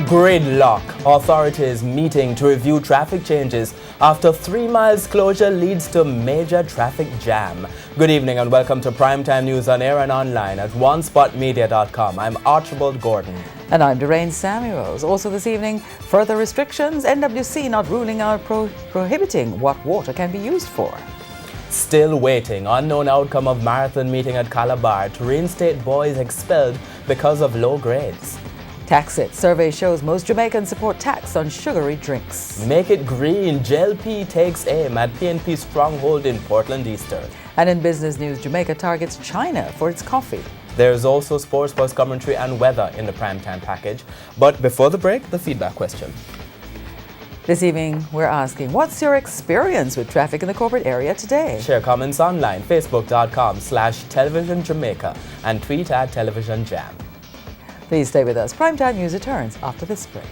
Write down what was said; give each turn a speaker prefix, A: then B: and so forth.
A: Gridlock. Authorities meeting to review traffic changes after 3 miles closure leads to major traffic jam. Good evening and welcome to Primetime News on air and online at onespotmedia.com. I'm Archibald Gordon.
B: And I'm Doreen Samuels. Also this evening, further restrictions, NWC not ruling out prohibiting what water can be used for.
A: Still waiting. Unknown outcome of marathon meeting at Calabar to reinstate boys expelled because of low grades.
B: Tax It. Survey shows most Jamaicans support tax on sugary drinks.
A: Make it green. JLP takes aim at PNP stronghold in Portland Eastern.
B: And in business news, Jamaica targets China for its coffee.
A: There's also sports, post commentary and weather in the primetime package. But before the break, the feedback question.
B: This evening, we're asking, what's your experience with traffic in the corporate area today?
A: Share comments online, facebook.com/Television Jamaica and tweet at Television Jam.
B: Please stay with us. Primetime News returns after this break.